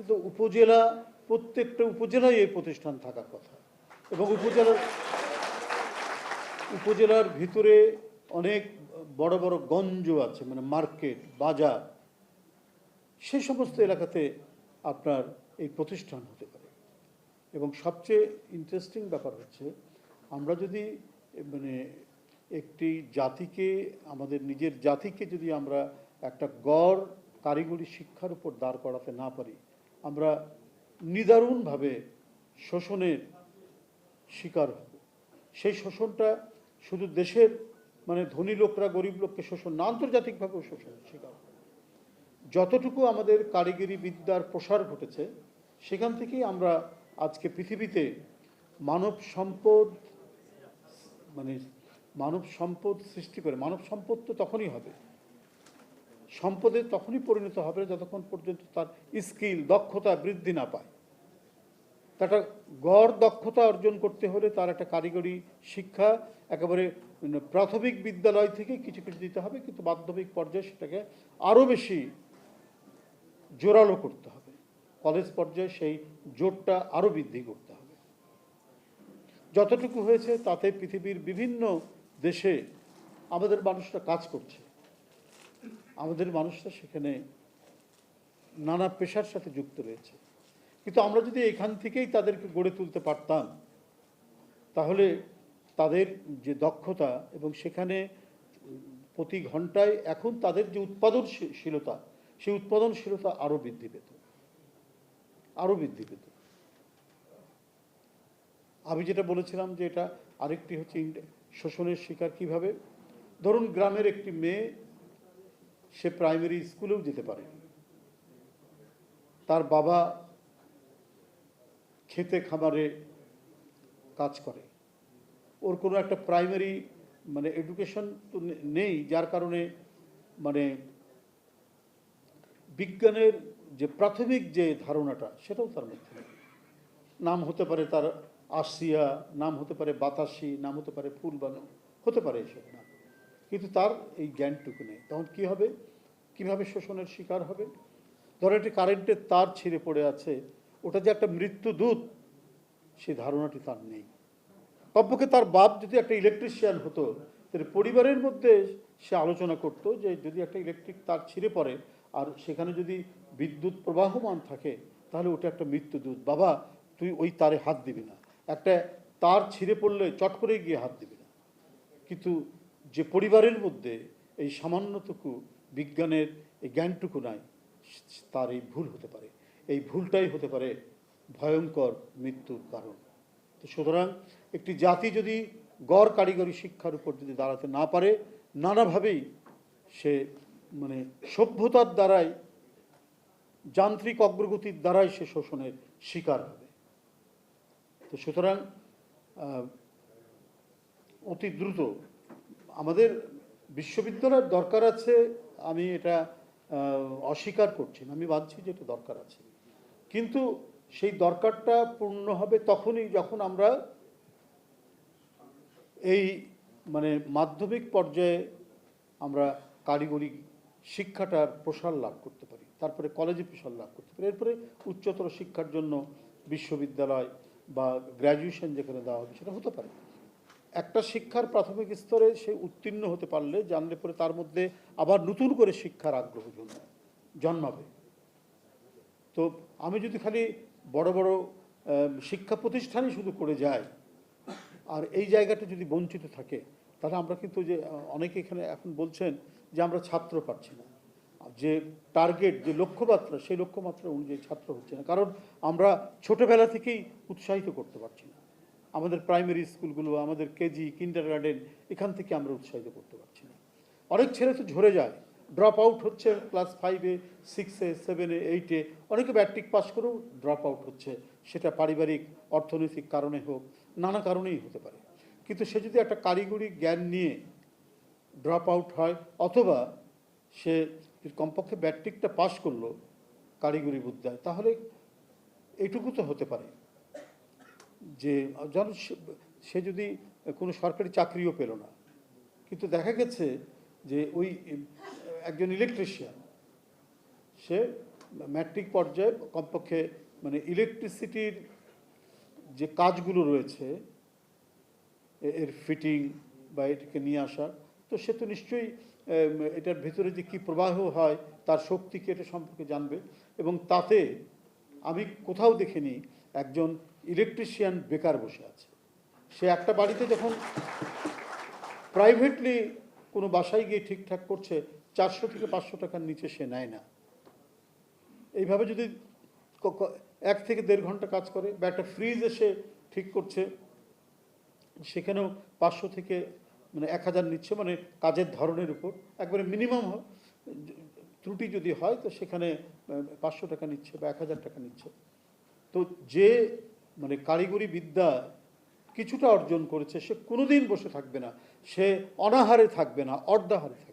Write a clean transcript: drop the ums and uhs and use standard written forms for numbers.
তো উপজেলা, প্রত্যেকটা উপজেলায় এই প্রতিষ্ঠান থাকার কথা, এবং উপজেলার ভিতরে অনেক বড় বড় গঞ্জ আছে, মানে মার্কেট, বাজার, সেই সমস্ত এলাকাতে আপনার এই প্রতিষ্ঠান হতে পারে। এবং সবচেয়ে ইন্টারেস্টিং ব্যাপার হচ্ছে, আমরা যদি মানে একটি জাতিকে, আমাদের নিজের জাতিকে যদি আমরা একটা গড় কারিগরি শিক্ষার উপর দাঁড় করাতে না পারি, আমরা নিদারুণভাবে শোষণের শিকার হব। সেই শোষণটা শুধু দেশের মানে ধনী লোকরা গরিব লোককে শোষণ না, আন্তর্জাতিকভাবেও শোষণের শিকার হবে। যতটুকু আমাদের কারিগরি বিদ্যার প্রসার ঘটেছে, সেখান থেকেই আমরা আজকে পৃথিবীতে মানব সম্পদ সৃষ্টি করে। মানব সম্পদ তো তখনই হবে, সম্পদে তখনই পরিণত হবে যতক্ষণ পর্যন্ত তার স্কিল, দক্ষতা বৃদ্ধি না পায়। একটা গড় দক্ষতা অর্জন করতে হলে তার একটা কারিগরি শিক্ষা একেবারে প্রাথমিক বিদ্যালয় থেকে কিছু কিছু দিতে হবে, কিন্তু মাধ্যমিক পর্যায়ে সেটাকে আরও বেশি জোরালো করতে হবে। কলেজ পর্যায়ে সেই জোরটা আরও বৃদ্ধি করতে হবে। যতটুকু হয়েছে তাতে পৃথিবীর বিভিন্ন দেশে আমাদের মানুষরা কাজ করছে, আমাদের মানুষরা সেখানে নানা পেশার সাথে যুক্ত রয়েছে। কিন্তু আমরা যদি এখান থেকেই তাদেরকে গড়ে তুলতে পারতাম, তাহলে তাদের যে দক্ষতা এবং সেখানে প্রতি ঘন্টায় এখন তাদের যে উৎপাদনশীলতা, সেই উৎপাদনশীলতা আরও বৃদ্ধি পেত। আমি যেটা বলেছিলাম যে এটা আরেকটি হচ্ছে শোষণের শিকার কিভাবে। ধরুন গ্রামের একটি মেয়ে, সে প্রাইমারি স্কুলেও যেতে পারে, তার বাবা খেতে খামারে কাজ করে, ওর কোনো একটা প্রাইমারি মানে এডুকেশন তো নেই, যার কারণে মানে বিজ্ঞানের যে প্রাথমিক যে ধারণাটা সেটাও তার মধ্যে নেই। নাম হতে পারে তার আসিয়া, নাম হতে পারে বাতাসি, নাম হতে পারে ফুলবানো, হতে পারে এসব নাম, কিন্তু তার এই জ্ঞানটুকু নেই। তখন কি হবে, কিভাবে শোষণের শিকার হবে? ধরো একটি কারেন্টের তার ছিঁড়ে পড়ে আছে, ওটা যে একটা মৃত্যুদূত, সেই ধারণাটি তার নেই। কমপক্ষে তার বাপ যদি একটা ইলেকট্রিশিয়ান হতো, তাহলে পরিবারের মধ্যে সে আলোচনা করত যে যদি একটা ইলেকট্রিক তার ছিঁড়ে পড়ে আর সেখানে যদি বিদ্যুৎ প্রবাহমান থাকে, তাহলে ওটা একটা মৃত্যুদূত, বাবা তুই ওই তারে হাত দিবি না, একটা তার ছিঁড়ে পড়লে চট করে গিয়ে হাত দিবি না। কিন্তু যে পরিবারের মধ্যে এই সামান্যটুকু বিজ্ঞানের এই জ্ঞানটুকু নাই, তার এই ভুল হতে পারে, এই ভুলটাই হতে পারে ভয়ঙ্কর মৃত্যুর কারণ। তো সুতরাং একটি জাতি যদি গড় কারিগরি শিক্ষার উপর যদি দাঁড়াতে না পারে, নানাভাবেই সে মানে সভ্যতার দ্বারাই, যান্ত্রিক অগ্রগতির দ্বারাই সে শোষণের শিকার হবে। তো সুতরাং অতি দ্রুত আমাদের বিশ্ববিদ্যালয়ের দরকার আছে, আমি এটা অস্বীকার করছি না, আমি মানছি যে এটা দরকার আছে, কিন্তু সেই দরকারটা পূর্ণ হবে তখনই যখন আমরা এই মানে মাধ্যমিক পর্যায়ে আমরা কারিগরি শিক্ষাটার প্রসার লাভ করতে পারি, তারপরে কলেজে প্রসার লাভ করতে পারি, এরপরে উচ্চতর শিক্ষার জন্য বিশ্ববিদ্যালয় বা গ্র্যাজুয়েশন যেখানে দেওয়া হবে সেটা হতে পারে। একটা শিক্ষার প্রাথমিক স্তরে সে উত্তীর্ণ হতে পারলে, জানলে পরে তার মধ্যে আবার নতুন করে শিক্ষার আগ্রহ জন্মাবে। তো আমি যদি খালি বড় বড় শিক্ষা প্রতিষ্ঠানই শুধু করে যাই আর এই জায়গাটা যদি বঞ্চিত থাকে, তাহলে আমরা কিন্তু যে অনেকে এখানে এখন বলছেন যে আমরা ছাত্র পাচ্ছি না, যে টার্গেট যে লক্ষ্যমাত্রা, সেই লক্ষ্যমাত্রা অনুযায়ী ছাত্র হচ্ছে না, কারণ আমরা ছোটোবেলা থেকেই উৎসাহিত করতে পারছি না। আমাদের প্রাইমারি স্কুলগুলো, আমাদের কেজি, কিন্ডারগার্টেন, এখান থেকে আমরা উৎসাহিত করতে পারছি না। অনেক ছেলে তো ঝরে যায়, ড্রপ আউট হচ্ছে ক্লাস 5-এ, 6-এ, 7-এ, 8-এ, অনেকে ম্যাট্রিক পাস করেও ড্রপ আউট হচ্ছে। সেটা পারিবারিক, অর্থনৈতিক কারণে হোক, নানা কারণেই হতে পারে। কিন্তু সে যদি একটা কারিগরি জ্ঞান নিয়ে ড্রপ আউট হয়, অথবা সে কমপক্ষে ম্যাট্রিকটা পাস করলো কারিগরি বিদ্যায়, তাহলে এইটুকু তো হতে পারে যে যেন সে যদি কোনো সরকারি চাকরিও পেল না, কিন্তু দেখা গেছে যে ওই একজন ইলেকট্রিশিয়ান, সে ম্যাট্রিক পর্যায়ে কমপক্ষে মানে ইলেকট্রিসিটির যে কাজগুলো রয়েছে এর ফিটিং বা এটাকে নিয়ে আসা, তো সে তো নিশ্চয়ই এটার ভেতরে যে কী প্রবাহ হয় তার শক্তিকে এটা সম্পর্কে জানবে। এবং তাতে আমি কোথাও দেখিনি একজন ইলেকট্রিশিয়ান বেকার বসে আছে। সে একটা বাড়িতে যখন প্রাইভেটলি কোনো বাসায় গিয়ে ঠিকঠাক করছে 400 থেকে 500 টাকার নিচে সে নেয় না। এইভাবে যদি 1 থেকে 1.5 ঘন্টা কাজ করে, বা একটা ফ্রিজ এসে ঠিক করছে, সেখানেও 500 থেকে মানে 1000 নিচ্ছে, মানে কাজের ধরনের উপর একবারে মিনিমাম ত্রুটি যদি হয় তো সেখানে 500 টাকা নিচ্ছে বা 1000 টাকা নিচ্ছে। তো যে মানে কারিগরি বিদ্যা কিছুটা অর্জন করেছে সে কোনোদিন বসে থাকবে না, সে অনাহারে থাকবে না, অর্ধাহারে থাকবে।